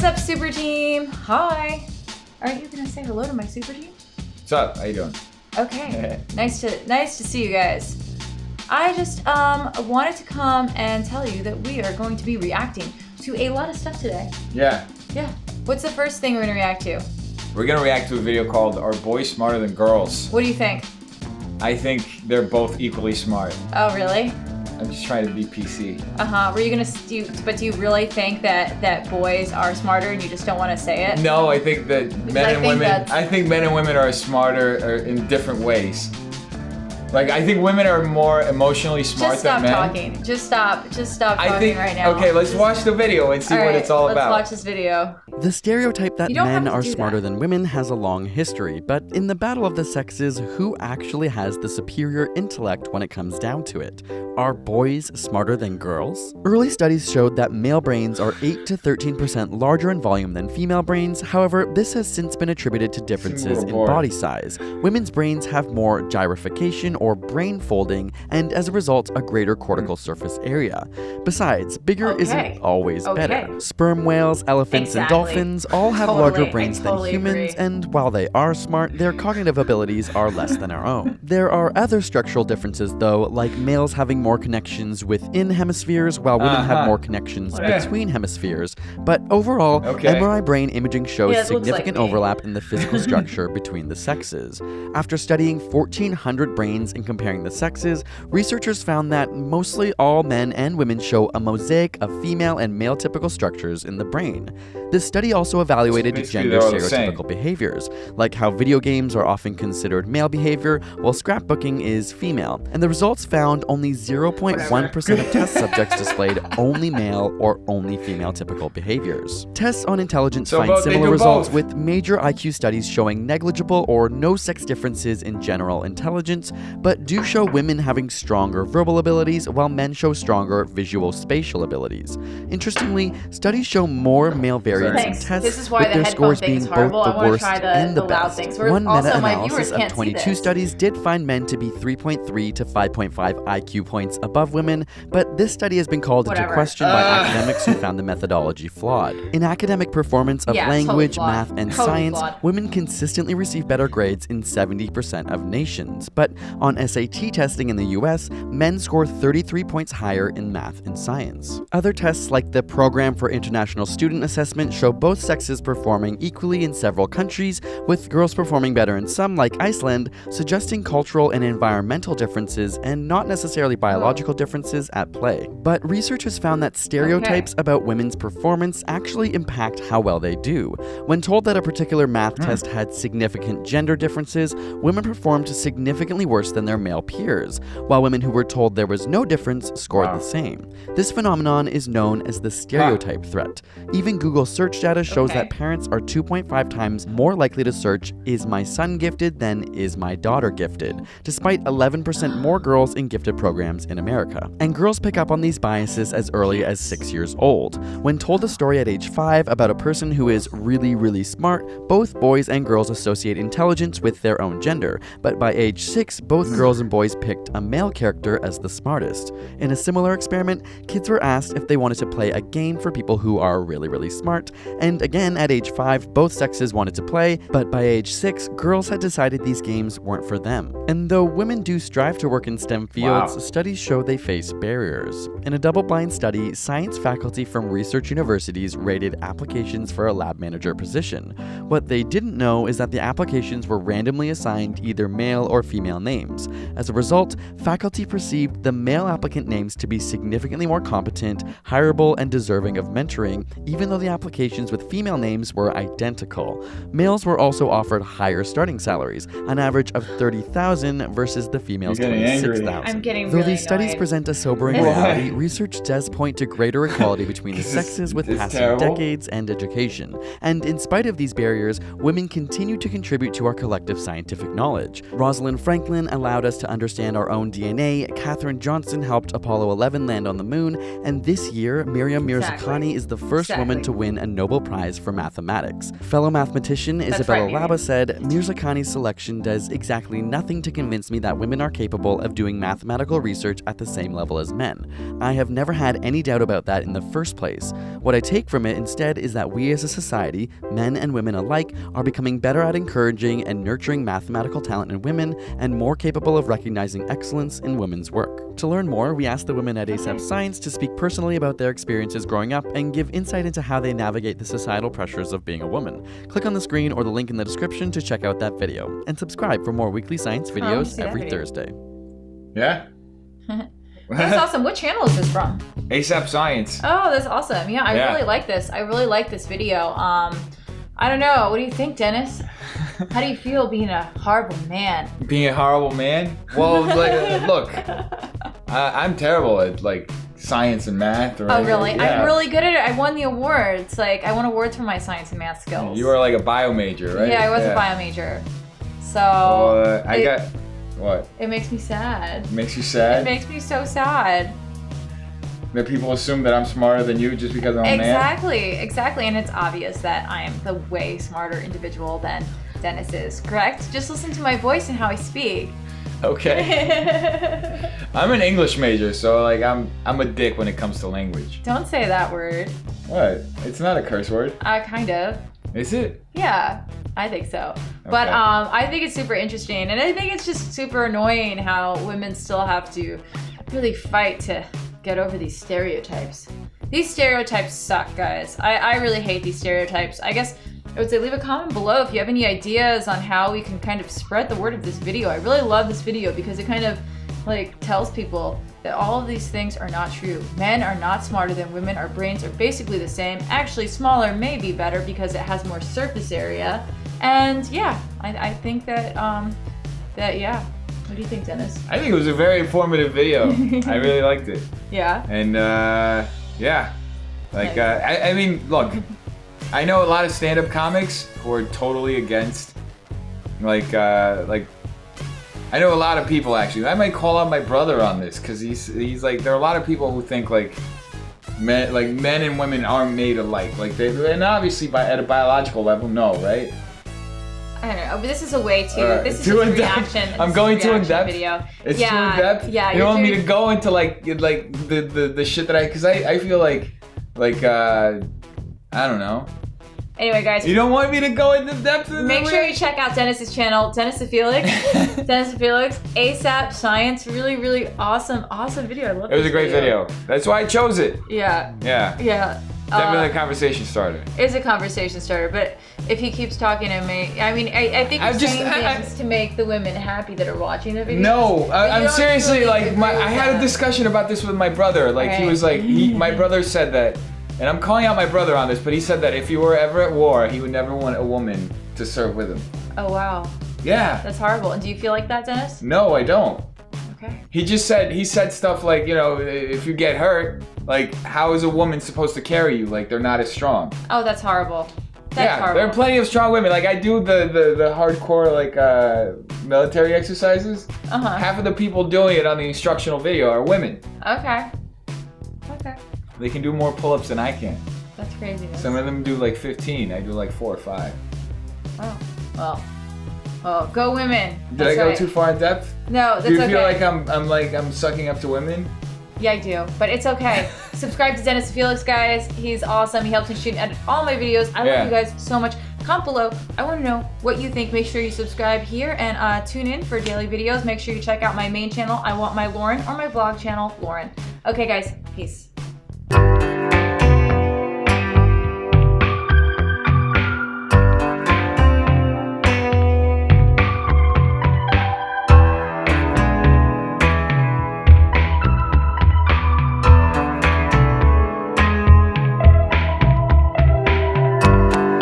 up, super team? Hi. Aren't you gonna say hello to my super team? What's up? How you doing? Okay. Nice to see you guys. I just wanted to come and tell you that we are going to be reacting to a lot of stuff today. Yeah. Yeah. What's the first thing we're gonna react to? We're gonna react to a video called "Are Boys Smarter Than Girls?" What do you think? I think they're both equally smart. Oh, really? I'm just trying to be PC. Were you gonna? Do you really think that boys are smarter and you just don't want to say it? No, I think that men and women are smarter in different ways. Like, I think women are more emotionally smart than men. Just stop talking right now. Okay, let's watch the video and see what it's all about. Let's watch this video. The stereotype that men are smarter than women has a long history, but in the battle of the sexes, who actually has the superior intellect when it comes down to it? Are boys smarter than girls? Early studies showed that male brains are 8 to 13% larger in volume than female brains. However, this has since been attributed to differences in body size. Women's brains have more gyrification or brain folding, and as a result, a greater cortical surface area. Besides, bigger isn't always better. Sperm whales, elephants, and dolphins all have larger brains than humans, and while they are smart, their cognitive abilities are less than our own. There are other structural differences, though, like males having more connections within hemispheres, while women have more connections between hemispheres. But overall, MRI brain imaging shows significant overlap in the physical structure between the sexes. After studying 1,400 brains and comparing the sexes, researchers found that mostly all men and women show a mosaic of female and male typical structures in the brain. This study also evaluated gender stereotypical behaviors, like how video games are often considered male behavior, while scrapbooking is female. And the results found only 0.1% of test subjects displayed only male or only female typical behaviors. Tests on intelligence find similar results, with major IQ studies showing negligible or no sex differences in general intelligence, but do show women having stronger verbal abilities while men show stronger visual spatial abilities. Interestingly, studies show more male variance in tests, with their scores being both the worst and the best. One meta-analysis of 22 studies did find men to be 3.3 to 5.5 IQ points above women, but this study has been called into question by academics who found the methodology flawed. In academic performance of language, math, and science, women consistently receive better grades in 70% of nations, but on SAT testing in the US, men score 33 points higher in math and science. Other tests like the Program for International Student Assessment show both sexes performing equally in several countries, with girls performing better in some, like Iceland, suggesting cultural and environmental differences and not necessarily biological differences at play. But researchers found that stereotypes about women's performance actually impact how well they do. When told that a particular math test had significant gender differences, women performed significantly worse than their male peers, while women who were told there was no difference scored the same. This phenomenon is known as the stereotype threat. Even Google search data shows that parents are 2.5 times more likely to search "Is my son gifted?" than "Is my daughter gifted?", despite 11% more girls in gifted programs in America. And girls pick up on these biases as early as 6 years old. When told a story at age 5 about a person who is really smart, both boys and girls associate intelligence with their own gender, but by age 6, both girls and boys picked a male character as the smartest. In a similar experiment, kids were asked if they wanted to play a game for people who are really smart, and again at age 5, both sexes wanted to play, but by age 6, girls had decided these games weren't for them. And though women do strive to work in STEM fields, studies show they face barriers. In a double-blind study, science faculty from research universities rated applications for a lab manager position. What they didn't know is that the applications were randomly assigned either male or female names. As a result, faculty perceived the male applicant names to be significantly more competent, hireable, and deserving of mentoring, even though the applications with female names were identical. Males were also offered higher starting salaries, an average of $30,000 versus the females' $26,000. Though these studies present a sobering reality, research does point to greater equality between the sexes with passing decades and education. And in spite of these barriers, women continue to contribute to our collective scientific knowledge. Rosalind Franklin, a allowed us to understand our own DNA, Katherine Johnson helped Apollo 11 land on the moon, and this year, Miriam Mirzakhani is the first woman to win a Nobel Prize for mathematics. Fellow mathematician Isabella Laba said, Mirzakhani's selection does exactly nothing to convince me that women are capable of doing mathematical research at the same level as men. I have never had any doubt about that in the first place. What I take from it instead is that we as a society, men and women alike, are becoming better at encouraging and nurturing mathematical talent in women and more capable of recognizing excellence in women's work. To learn more, we asked the women at ASAPScience to speak personally about their experiences growing up and give insight into how they navigate the societal pressures of being a woman. Click on the screen or the link in the description to check out that video. And subscribe for more weekly science videos every Thursday. Yeah? That's awesome. What channel is this from? ASAPScience. Oh, that's awesome. Yeah, I really like this. I really like this video. I don't know. What do you think, Dennis? How do you feel being a horrible man? Being a horrible man? Well, like, look, I'm terrible at like science and math. Or anything. Really? Yeah. I'm really good at it. I won the awards. Like, I won awards for my science and math skills. You were like a bio major, right? Yeah, I was a bio major. So I got what? It makes me sad. Makes you sad? It makes me so sad. That people assume that I'm smarter than you just because I'm a man? Exactly. And it's obvious that I'm the way smarter individual than Dennis is, correct? Just listen to my voice and how I speak. Okay. I'm an English major, so like I'm a dick when it comes to language. Don't say that word. What? It's not a curse word. Kind of. Is it? Yeah, I think so. Okay. But I think it's super interesting, and I think it's just super annoying how women still have to really fight to get over these stereotypes. These stereotypes suck, guys. I really hate these stereotypes. I guess I would say leave a comment below if you have any ideas on how we can kind of spread the word of this video. I really love this video because it kind of like tells people that all of these things are not true. Men are not smarter than women. Our brains are basically the same. Actually, smaller may be better because it has more surface area. And yeah, I think that, yeah. What do you think, Dennis? I think it was a very informative video. I really liked it. Yeah. And yeah, like I mean, look, I know a lot of stand-up comics who are totally against, like I know a lot of people actually. I might call out my brother on this because he's like, there are a lot of people who think like men and women aren't made alike. Like and obviously at a biological level, no, right? I don't know, but this is a way to. This is just a reaction. I'm going too in depth. Video. It's too in depth. Yeah. You don't want me to go into like the shit that because I feel like I don't know. Anyway, guys. You don't want me to go into depth. Make sure you check out Dennis's channel, Dennis the Felix. Dennis the Felix, ASAPScience. Really, really awesome video. I love it. It was a great video. That's why I chose it. Yeah. Yeah. Definitely a conversation starter. It's a conversation starter, but if he keeps talking to me, I mean, I think he's saying things to make the women happy that are watching the video. No, I'm seriously like, I had a discussion about this with my brother. Like, he was like, my brother said that, and I'm calling out my brother on this, but he said that if he were ever at war, he would never want a woman to serve with him. Oh, wow. Yeah. That's horrible. And do you feel like that, Dennis? No, I don't. Okay. He said stuff like, you know, if you get hurt, like, how is a woman supposed to carry you? Like, they're not as strong. Oh, that's horrible. That's horrible. There are plenty of strong women. Like, I do the hardcore, like, military exercises. Uh-huh. Half of the people doing it on the instructional video are women. Okay. They can do more pull-ups than I can. That's crazy. Some of them do like 15. I do like 4 or 5. Oh, well, go women. Did I go too far in depth? No, that's okay. Do you feel like I'm sucking up to women? Yeah, I do, but it's okay. Subscribe to Dennis the Felix, guys. He's awesome. He helps me shoot and edit all my videos. I love you guys so much. Comment below. I want to know what you think. Make sure you subscribe here and tune in for daily videos. Make sure you check out my main channel, Iwantmylauren, or my vlog channel, Lauren. Okay, guys. Peace.